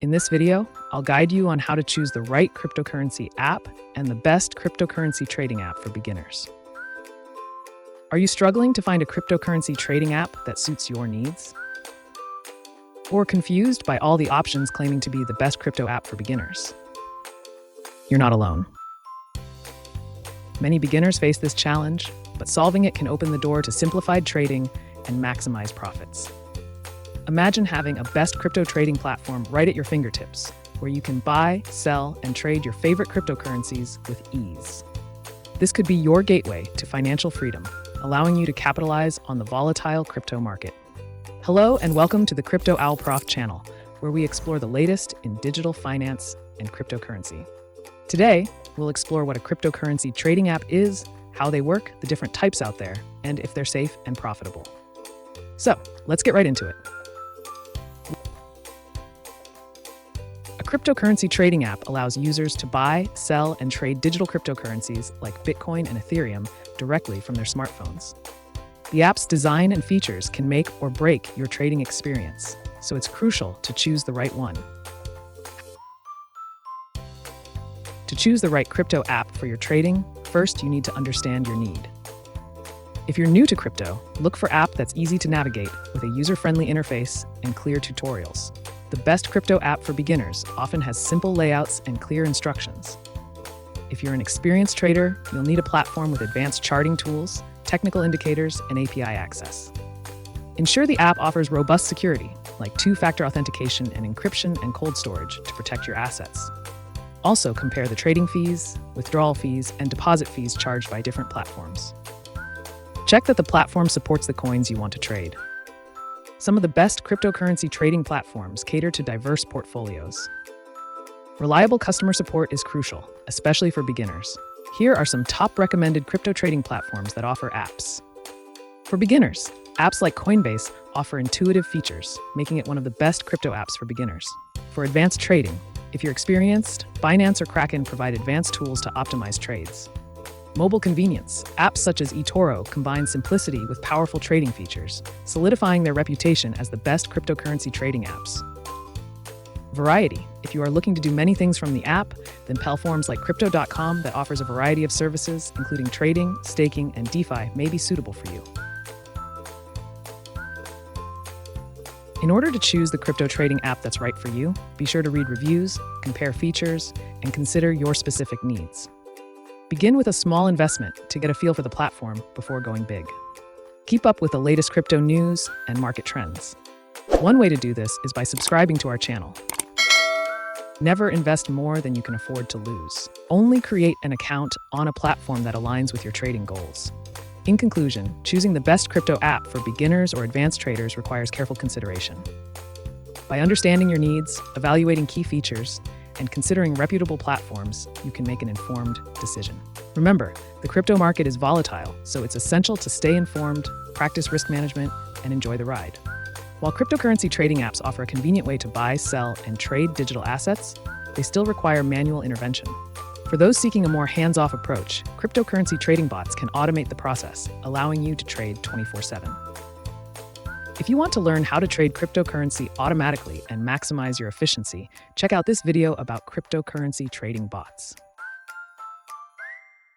In this video, I'll guide you on how to choose the right cryptocurrency app and the best cryptocurrency trading app for beginners. Are you struggling to find a cryptocurrency trading app that suits your needs? Or confused by all the options claiming to be the best crypto app for beginners? You're not alone. Many beginners face this challenge, but solving it can open the door to simplified trading and maximize profits. Imagine having a best crypto trading platform right at your fingertips, where you can buy, sell, and trade your favorite cryptocurrencies with ease. This could be your gateway to financial freedom, allowing you to capitalize on the volatile crypto market. Hello and welcome to the Crypto Owl Prof channel, where we explore the latest in digital finance and cryptocurrency. Today, we'll explore what a cryptocurrency trading app is, how they work, the different types out there, and if they're safe and profitable. So, let's get right into it. A cryptocurrency trading app allows users to buy, sell, and trade digital cryptocurrencies like Bitcoin and Ethereum directly from their smartphones. The app's design and features can make or break your trading experience, so it's crucial to choose the right one. To choose the right crypto app for your trading, first you need to understand your need. If you're new to crypto, look for an app that's easy to navigate with a user-friendly interface and clear tutorials. The best crypto app for beginners often has simple layouts and clear instructions. If you're an experienced trader, you'll need a platform with advanced charting tools, technical indicators, and API access. Ensure the app offers robust security, like two-factor authentication and encryption and cold storage to protect your assets. Also, compare the trading fees, withdrawal fees, and deposit fees charged by different platforms. Check that the platform supports the coins you want to trade. Some of the best cryptocurrency trading platforms cater to diverse portfolios. Reliable customer support is crucial, especially for beginners. Here are some top recommended crypto trading platforms that offer apps. For beginners, apps like Coinbase offer intuitive features, making it one of the best crypto apps for beginners. For advanced trading, if you're experienced, Binance or Kraken provide advanced tools to optimize trades. Mobile convenience. Apps such as eToro combine simplicity with powerful trading features, solidifying their reputation as the best cryptocurrency trading apps. Variety. If you are looking to do many things from the app, then platforms like Crypto.com that offers a variety of services, including trading, staking, and DeFi, may be suitable for you. In order to choose the crypto trading app that's right for you, be sure to read reviews, compare features, and consider your specific needs. Begin with a small investment to get a feel for the platform before going big. Keep up with the latest crypto news and market trends. One way to do this is by subscribing to our channel. Never invest more than you can afford to lose. Only create an account on a platform that aligns with your trading goals. In conclusion, choosing the best crypto app for beginners or advanced traders requires careful consideration. By understanding your needs, evaluating key features, and considering reputable platforms, you can make an informed decision. Remember, the crypto market is volatile, so it's essential to stay informed, practice risk management, and enjoy the ride. While cryptocurrency trading apps offer a convenient way to buy, sell, and trade digital assets, they still require manual intervention. For those seeking a more hands-off approach, cryptocurrency trading bots can automate the process, allowing you to trade 24/7. If you want to learn how to trade cryptocurrency automatically and maximize your efficiency, check out this video about cryptocurrency trading bots.